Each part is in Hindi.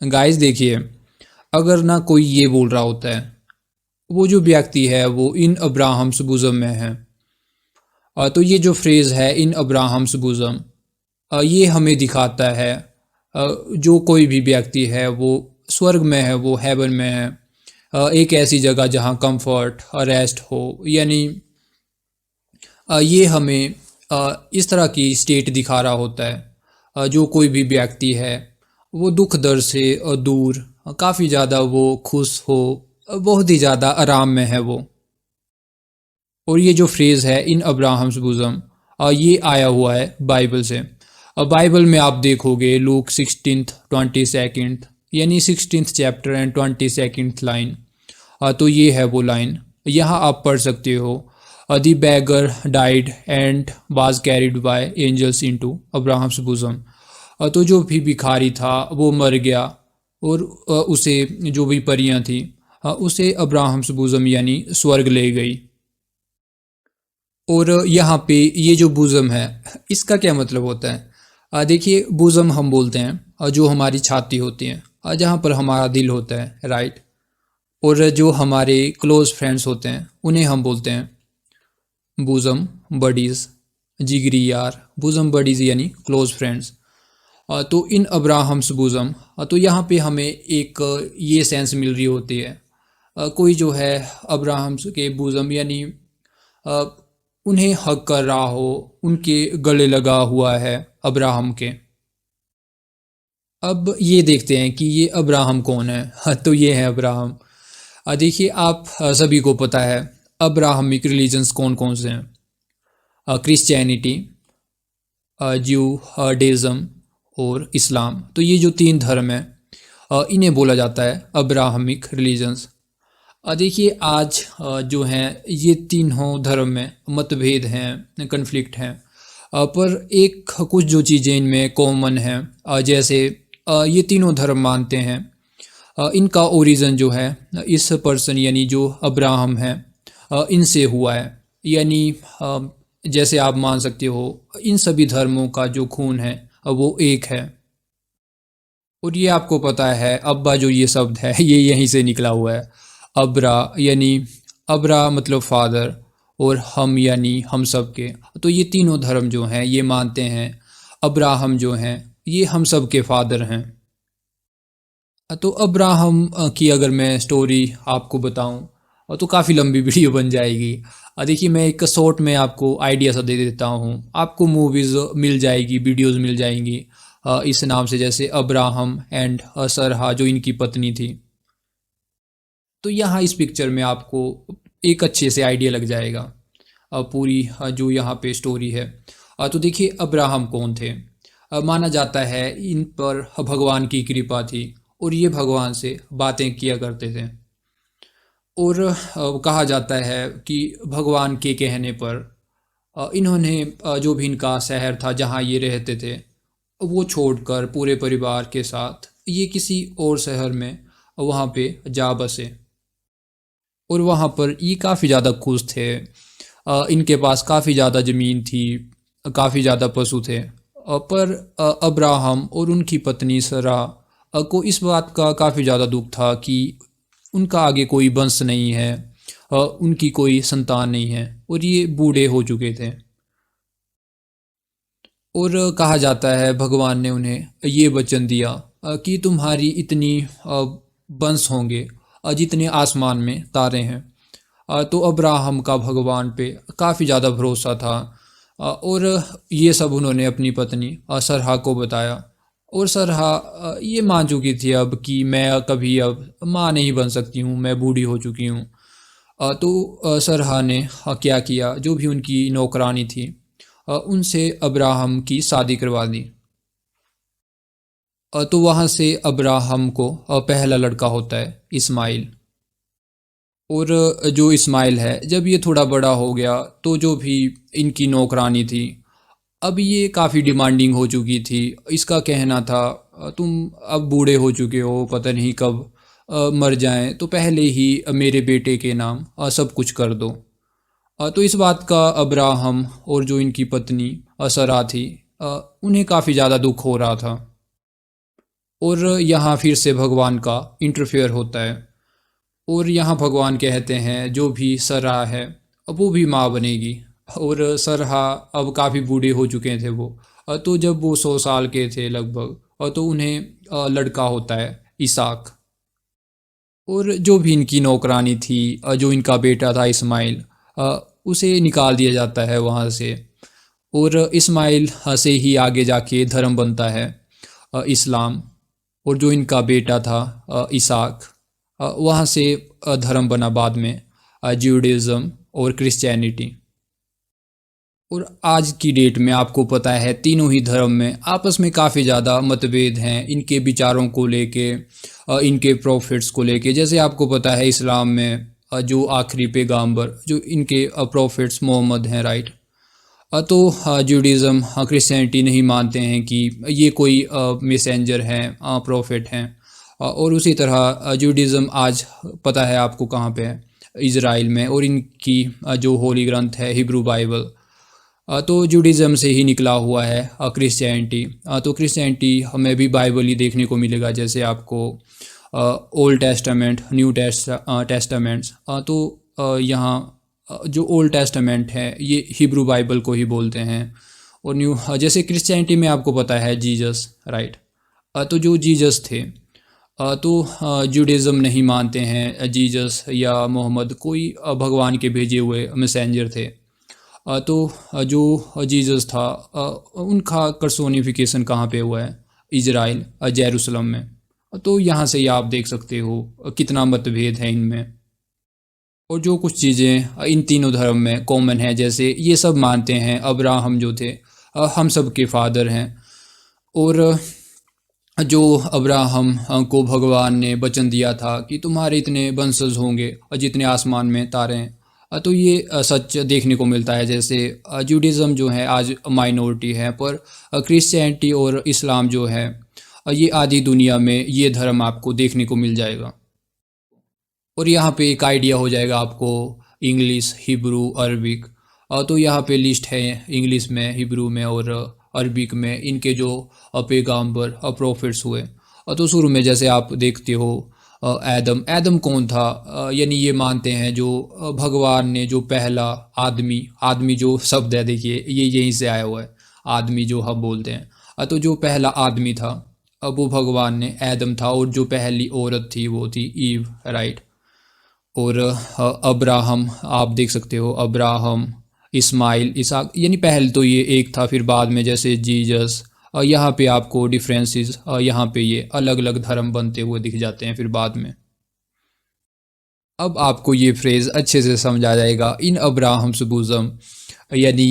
गाइस देखिए, अगर ना कोई ये बोल रहा होता है, वो जो व्यक्ति है वो इन अब्राहम्स बुज़म में है। तो ये जो फ्रेज़ है इन अब्राहम्स बुज़म, ये हमें दिखाता है जो कोई भी व्यक्ति है वो स्वर्ग में है, वो हेवन में है। एक ऐसी जगह जहाँ कंफर्ट रेस्ट हो, यानी ये हमें इस तरह की स्टेट दिखा रहा होता है। जो कोई भी व्यक्ति है वो दुख दर्द से दूर, काफ़ी ज़्यादा वो खुश हो, बहुत ही ज़्यादा आराम में है वो। और ये जो फ्रेज़ है इन अब्राहम्स बुज़म, ये आया हुआ है बाइबल से। बाइबल में आप देखोगे लूक 16th 22nd, यानी 16th chapter and 22nd line. तो ये है वो लाइन, यहाँ आप पढ़ सकते हो, the beggar died and was carried by angels into Abraham's bosom. तो जो भी भिखारी था वो मर गया और उसे जो भी परियां थी उसे अब्राहम्स बुज़म यानी स्वर्ग ले गई। और यहाँ पे ये जो बुज़म है, इसका क्या मतलब होता है? देखिए, बुज़म हम बोलते हैं जो हमारी छाती होती है, जहाँ पर हमारा दिल होता है, राइट। और जो हमारे क्लोज़ फ्रेंड्स होते हैं उन्हें हम बोलते हैं बुज़म बडीज़, जिगरी यार, बुज़म बडीज़ यानी क्लोज़ फ्रेंड्स। तो इन अब्राहम्स बुज़म, तो यहाँ पे हमें एक ये सेंस मिल रही होती है, कोई जो है अब्राहम्स के बुज़म यानी अ, उन्हें हक कर रहा हो, उनके गले लगा हुआ है अब्राहम के। अब ये देखते हैं कि ये अब्राहम कौन है। हाँ, तो ये है अब्राहम। देखिए, आप सभी को पता है अब्राहमिक रिलीजन्स कौन कौन से हैं। क्रिश्चियनिटी, ज्यूडेज़म और इस्लाम। तो ये जो तीन धर्म हैं, इन्हें बोला जाता है अब्राहमिक रिलीजन्स। देखिए, आज जो हैं ये तीनों धर्म में मतभेद हैं, कन्फ्लिक्ट हैं, पर एक कुछ जो चीज़ें इनमें कॉमन हैं, जैसे ये तीनों धर्म मानते हैं इनका ओरिजिन जो है इस पर्सन यानी जो अब्राहम है इनसे हुआ है। यानी जैसे आप मान सकते हो इन सभी धर्मों का जो खून है वो एक है। और ये आपको पता है अब्बा जो ये शब्द है ये यहीं से निकला हुआ है। अब्रा यानी अब्रा मतलब फादर, और हम यानी हम सब के। तो ये तीनों धर्म जो हैं ये मानते हैं अब्राहम जो हैं ये हम सब के फादर हैं। तो अब्राहम की अगर मैं स्टोरी आपको बताऊं तो काफ़ी लंबी वीडियो बन जाएगी। देखिए, मैं एक शॉर्ट में आपको आइडिया सा दे देता हूं। आपको मूवीज़ मिल जाएगी, वीडियोस मिल जाएंगी इस नाम से, जैसे अब्राहम एंड सरहा जो इनकी पत्नी थी। तो यहाँ इस पिक्चर में आपको एक अच्छे से आइडिया लग जाएगा पूरी जो यहाँ पे स्टोरी है। तो देखिए, अब्राहम कौन थे? माना जाता है इन पर भगवान की कृपा थी और ये भगवान से बातें किया करते थे। और कहा जाता है कि भगवान के कहने पर इन्होंने जो भी इनका शहर था जहाँ ये रहते थे वो छोड़कर पूरे परिवार के साथ ये किसी और शहर में वहाँ पे जा बसे। और वहाँ पर ये काफ़ी ज़्यादा खुश थे। इनके पास काफ़ी ज़्यादा ज़मीन थी, काफ़ी ज़्यादा पशु थे। पर अब्राहम और उनकी पत्नी सरा को इस बात का काफ़ी ज़्यादा दुख था कि उनका आगे कोई वंश नहीं है, उनकी कोई संतान नहीं है और ये बूढ़े हो चुके थे। और कहा जाता है भगवान ने उन्हें ये वचन दिया कि तुम्हारी इतनी वंश होंगे जितने आसमान में तारे हैं। तो अब्राहम का भगवान पे काफ़ी ज़्यादा भरोसा था। और ये सब उन्होंने अपनी पत्नी सरहा को बताया। और सरहा ये मान चुकी थी अब कि मैं कभी अब माँ नहीं बन सकती हूँ, मैं बूढ़ी हो चुकी हूँ। तो सरहा ने क्या किया, जो भी उनकी नौकरानी थी उनसे अब्राहम की शादी करवा दी। तो वहाँ से अब्राहम को पहला लड़का होता है इस्माइल। और जो इस्माइल है जब ये थोड़ा बड़ा हो गया तो जो भी इनकी नौकरानी थी अब ये काफ़ी डिमांडिंग हो चुकी थी। इसका कहना था तुम अब बूढ़े हो चुके हो, पता नहीं कब मर जाएं, तो पहले ही मेरे बेटे के नाम सब कुछ कर दो। तो इस बात का अब्राहम और जो इनकी पत्नी सरा थी, उन्हें काफ़ी ज़्यादा दुख हो रहा था। और यहाँ फिर से भगवान का इंटरफेयर होता है और यहाँ भगवान कहते हैं जो भी सरहा है अब वो भी माँ बनेगी। और सरहा अब काफ़ी बूढ़े हो चुके थे वो। तो जब वो 100 साल के थे लगभग, तो उन्हें लड़का होता है इसाक। और जो भी इनकी नौकरानी थी, जो इनका बेटा था इस्माइल, उसे निकाल दिया जाता है वहाँ से। और इस्माइल से ही आगे जाके धर्म बनता है इस्लाम। और जो इनका बेटा था इसाक, वहाँ से धर्म बना बाद में ज्यूडिज़म और क्रिश्चियनिटी। और आज की डेट में आपको पता है तीनों ही धर्म में आपस में काफ़ी ज़्यादा मतभेद हैं इनके विचारों को लेके, इनके प्रॉफिट्स को लेके। जैसे आपको पता है इस्लाम में जो आखिरी पैगंबर जो इनके प्रॉफिट्स मोहम्मद हैं, राइट। तो जूडिज़म क्रिश्चियनिटी नहीं मानते हैं कि ये कोई मैसेंजर हैं, प्रॉफिट हैं। और उसी तरह जूडिज़म आज पता है आपको कहाँ पे है, इज़राइल में। और इनकी जो होली ग्रंथ है हिब्रू बाइबल, तो जूडिज़म से ही निकला हुआ है क्रिश्चियनिटी। तो क्रिश्चियनिटी हमें भी बाइबल ही देखने को मिलेगा, जैसे आपको ओल्ड टेस्टामेंट, न्यू टेस्टामेंट्स। तो यहाँ जो ओल्ड टेस्टामेंट है ये हिब्रू बाइबल को ही बोलते हैं। और न्यू, जैसे क्रिश्चियनिटी में आपको पता है जीसस, राइट। तो जो जीसस थे, तो जूडिज़म नहीं मानते हैं जीसस या मोहम्मद कोई भगवान के भेजे हुए मैसेंजर थे। तो जो जीसस था उनका कर्सोनिफिकेशन कहाँ पे हुआ है, इज़राइल, जेरूसलम में। तो यहाँ से ही आप देख सकते हो कितना मतभेद है इनमें। और जो कुछ चीज़ें इन तीनों धर्म में कॉमन है, जैसे ये सब मानते हैं अब्राहम जो थे हम सब के फादर हैं। और जो अब्राहम को भगवान ने वचन दिया था कि तुम्हारे इतने वंशज होंगे जितने आसमान में तारे हैं, तो ये सच देखने को मिलता है। जैसे जूडिज़म जो है आज माइनॉरिटी है, पर क्रिश्चियनिटी और इस्लाम जो है ये आधी दुनिया में ये धर्म आपको देखने को मिल जाएगा। और यहाँ पे एक आइडिया हो जाएगा आपको इंग्लिश, हिब्रू, अरबिक। तो यहाँ पे लिस्ट है इंग्लिश में, हिब्रू में और अरबिक में इनके जो पैगंबर प्रोफिट्स हुए। तो शुरू में जैसे आप देखते हो एदम कौन था, यानी ये मानते हैं जो भगवान ने जो पहला आदमी जो शब्द है, देखिए ये यहीं से आया हुआ है, आदमी जो हम बोलते हैं। तो जो पहला आदमी था अब वो भगवान ने एदम था। और जो पहली औरत थी वो थी ईव, राइट। और अब्राहम आप देख सकते हो, अब्राहम, इस्माइल, इसाक, यानी पहले तो ये एक था, फिर बाद में जैसे जीसस। यहाँ पे आपको डिफरेंसेस, यहाँ पे ये अलग अलग धर्म बनते हुए दिख जाते हैं फिर बाद में। अब आपको ये फ्रेज़ अच्छे से समझ आ जाएगा, इन अब्राहम्स बोज़म, यानी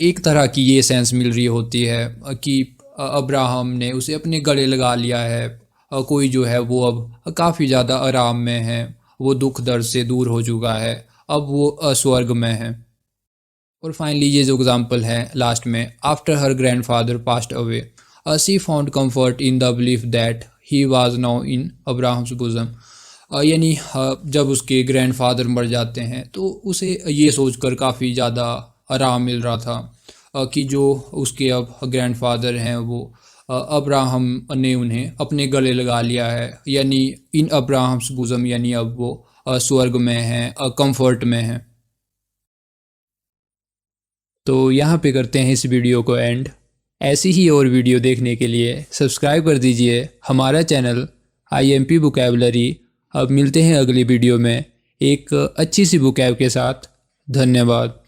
एक तरह की ये सेंस मिल रही होती है कि अब्राहम ने उसे अपने गले लगा लिया है। कोई जो है वो अब काफ़ी ज़्यादा आराम में है, वो दुख दर्द से दूर हो चुका है, अब वो स्वर्ग में है। और फाइनली ये जो एग्जांपल है लास्ट में, after her grandfather passed away she found comfort in the belief that he was now in Abraham's bosom. यानी जब उसके ग्रैंडफादर मर जाते हैं तो उसे ये सोचकर काफ़ी ज़्यादा आराम मिल रहा था कि जो उसके अब ग्रैंडफादर हैं वो अब्राहम ने उन्हें अपने गले लगा लिया है, यानी इन अब्राहम्स बोज़म, यानी अब वो स्वर्ग में हैं, कंफर्ट में हैं। तो यहाँ पे करते हैं इस वीडियो को एंड। ऐसी ही और वीडियो देखने के लिए सब्सक्राइब कर दीजिए हमारा चैनल IMP वोकैबुलरी। अब मिलते हैं अगली वीडियो में एक अच्छी सी वोकैब के साथ। धन्यवाद।